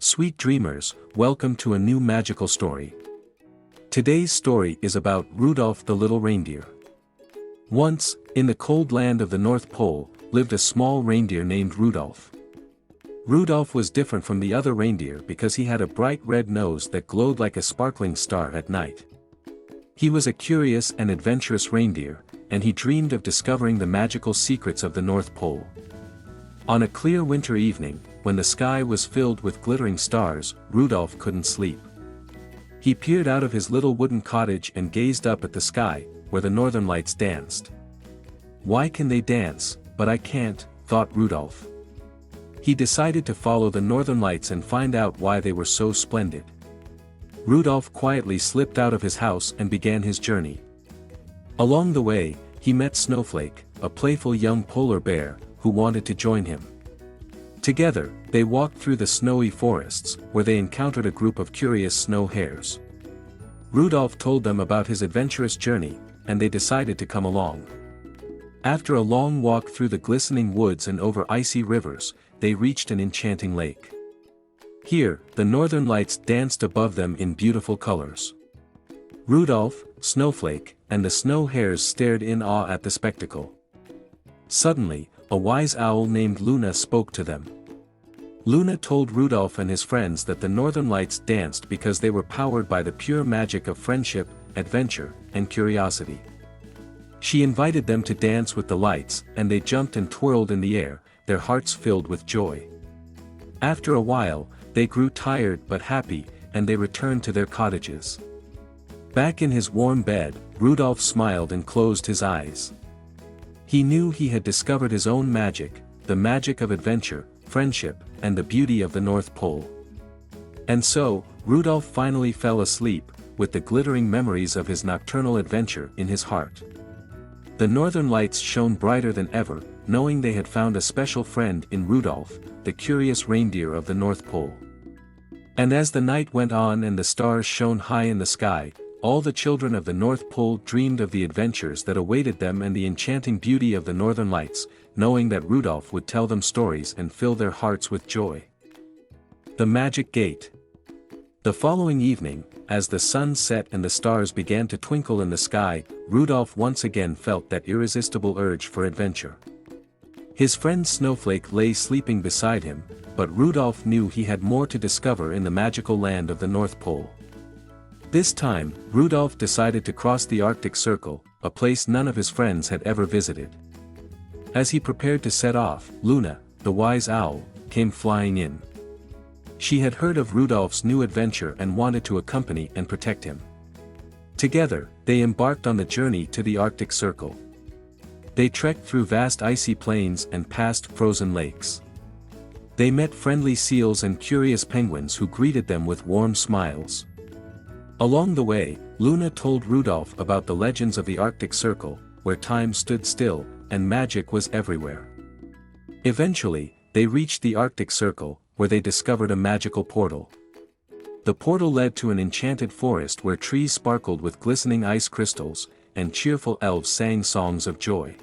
Sweet dreamers, welcome to a new magical story. Today's story is about Rudolph the Little Reindeer. Once, in the cold land of the North Pole, lived a small reindeer named Rudolph. Rudolph was different from the other reindeer because he had a bright red nose that glowed like a sparkling star at night. He was a curious and adventurous reindeer, and he dreamed of discovering the magical secrets of the North Pole. On a clear winter evening, when the sky was filled with glittering stars, Rudolph couldn't sleep. He peered out of his little wooden cottage and gazed up at the sky, where the northern lights danced. "Why can they dance, but I can't?" thought Rudolph. He decided to follow the northern lights and find out why they were so splendid. Rudolph quietly slipped out of his house and began his journey. Along the way, he met Snowflake, a playful young polar bear, who wanted to join him. Together, they walked through the snowy forests, where they encountered a group of curious snow hares. Rudolph told them about his adventurous journey, and they decided to come along. After a long walk through the glistening woods and over icy rivers, they reached an enchanting lake. Here, the northern lights danced above them in beautiful colors. Rudolph, Snowflake, and the snow hares stared in awe at the spectacle. Suddenly, a wise owl named Luna spoke to them. Luna told Rudolph and his friends that the northern lights danced because they were powered by the pure magic of friendship, adventure, and curiosity. She invited them to dance with the lights, and they jumped and twirled in the air, their hearts filled with joy. After a while, they grew tired but happy, and they returned to their cottages. Back in his warm bed, Rudolph smiled and closed his eyes. He knew he had discovered his own magic, the magic of adventure, friendship, and the beauty of the North Pole. And so, Rudolph finally fell asleep, with the glittering memories of his nocturnal adventure in his heart. The northern lights shone brighter than ever, knowing they had found a special friend in Rudolph, the curious reindeer of the North Pole. And as the night went on and the stars shone high in the sky, all the children of the North Pole dreamed of the adventures that awaited them and the enchanting beauty of the northern lights, knowing that Rudolph would tell them stories and fill their hearts with joy. The Magic Gate. The following evening, as the sun set and the stars began to twinkle in the sky, Rudolph once again felt that irresistible urge for adventure. His friend Snowflake lay sleeping beside him, but Rudolph knew he had more to discover in the magical land of the North Pole. This time, Rudolph decided to cross the Arctic Circle, a place none of his friends had ever visited. As he prepared to set off, Luna, the wise owl, came flying in. She had heard of Rudolph's new adventure and wanted to accompany and protect him. Together, they embarked on the journey to the Arctic Circle. They trekked through vast icy plains and past frozen lakes. They met friendly seals and curious penguins who greeted them with warm smiles. Along the way, Luna told Rudolph about the legends of the Arctic Circle, where time stood still, and magic was everywhere. Eventually, they reached the Arctic Circle, where they discovered a magical portal. The portal led to an enchanted forest where trees sparkled with glistening ice crystals, and cheerful elves sang songs of joy.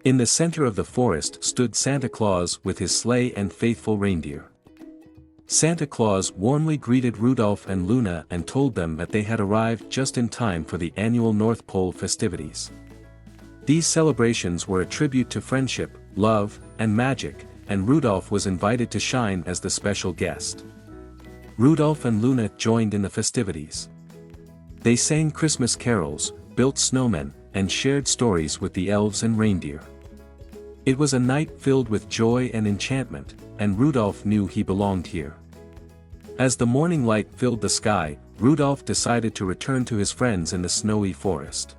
In the center of the forest stood Santa Claus with his sleigh and faithful reindeer. Santa Claus warmly greeted Rudolph and Luna and told them that they had arrived just in time for the annual North Pole festivities. These celebrations were a tribute to friendship, love, and magic, and Rudolph was invited to shine as the special guest. Rudolph and Luna joined in the festivities. They sang Christmas carols, built snowmen, and shared stories with the elves and reindeer. It was a night filled with joy and enchantment, and Rudolph knew he belonged here. As the morning light filled the sky, Rudolph decided to return to his friends in the snowy forest.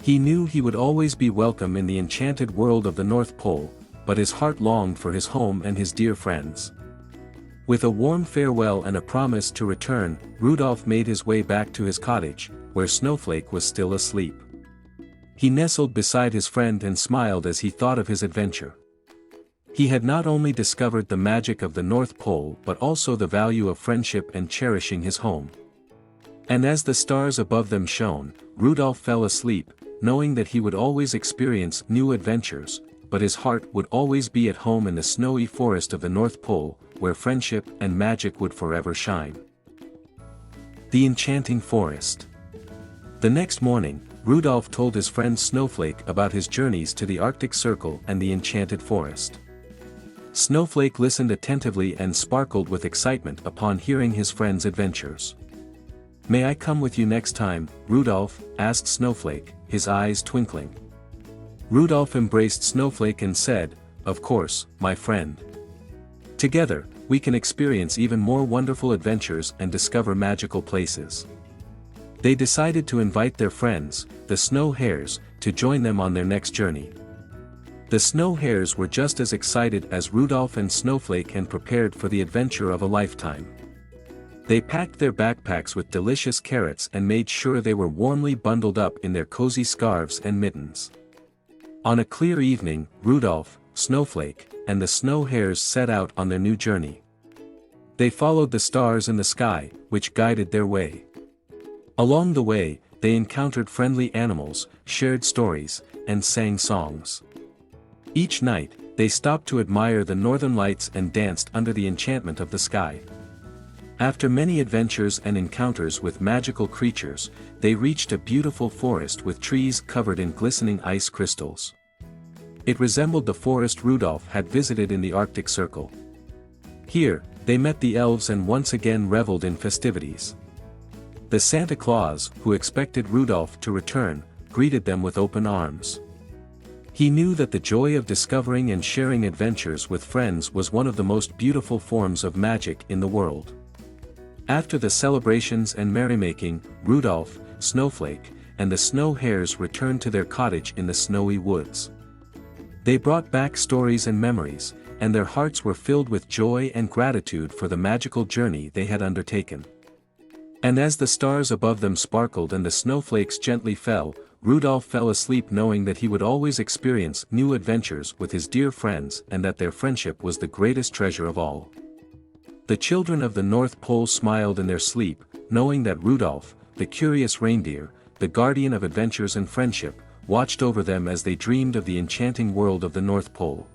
He knew he would always be welcome in the enchanted world of the North Pole, but his heart longed for his home and his dear friends. With a warm farewell and a promise to return, Rudolph made his way back to his cottage, where Snowflake was still asleep. He nestled beside his friend and smiled as he thought of his adventure. He had not only discovered the magic of the North Pole but also the value of friendship and cherishing his home. And as the stars above them shone, Rudolph fell asleep, knowing that he would always experience new adventures, but his heart would always be at home in the snowy forest of the North Pole, where friendship and magic would forever shine. The Enchanting Forest. The next morning, Rudolph told his friend Snowflake about his journeys to the Arctic Circle and the Enchanted Forest. Snowflake listened attentively and sparkled with excitement upon hearing his friend's adventures. "May I come with you next time, Rudolph?" asked Snowflake, his eyes twinkling. Rudolph embraced Snowflake and said, "Of course, my friend. Together, we can experience even more wonderful adventures and discover magical places." They decided to invite their friends, the snow hares, to join them on their next journey. The snow hares were just as excited as Rudolph and Snowflake and prepared for the adventure of a lifetime. They packed their backpacks with delicious carrots and made sure they were warmly bundled up in their cozy scarves and mittens. On a clear evening, Rudolph, Snowflake, and the snow hares set out on their new journey. They followed the stars in the sky, which guided their way. Along the way, they encountered friendly animals, shared stories, and sang songs. Each night, they stopped to admire the northern lights and danced under the enchantment of the sky. After many adventures and encounters with magical creatures, they reached a beautiful forest with trees covered in glistening ice crystals. It resembled the forest Rudolph had visited in the Arctic Circle. Here, they met the elves and once again reveled in festivities. The Santa Claus, who expected Rudolph to return, greeted them with open arms. He knew that the joy of discovering and sharing adventures with friends was one of the most beautiful forms of magic in the world. After the celebrations and merrymaking, Rudolph, Snowflake, and the snow hares returned to their cottage in the snowy woods. They brought back stories and memories, and their hearts were filled with joy and gratitude for the magical journey they had undertaken. And as the stars above them sparkled and the snowflakes gently fell, Rudolph fell asleep knowing that he would always experience new adventures with his dear friends and that their friendship was the greatest treasure of all. The children of the North Pole smiled in their sleep, knowing that Rudolph, the curious reindeer, the guardian of adventures and friendship, watched over them as they dreamed of the enchanting world of the North Pole.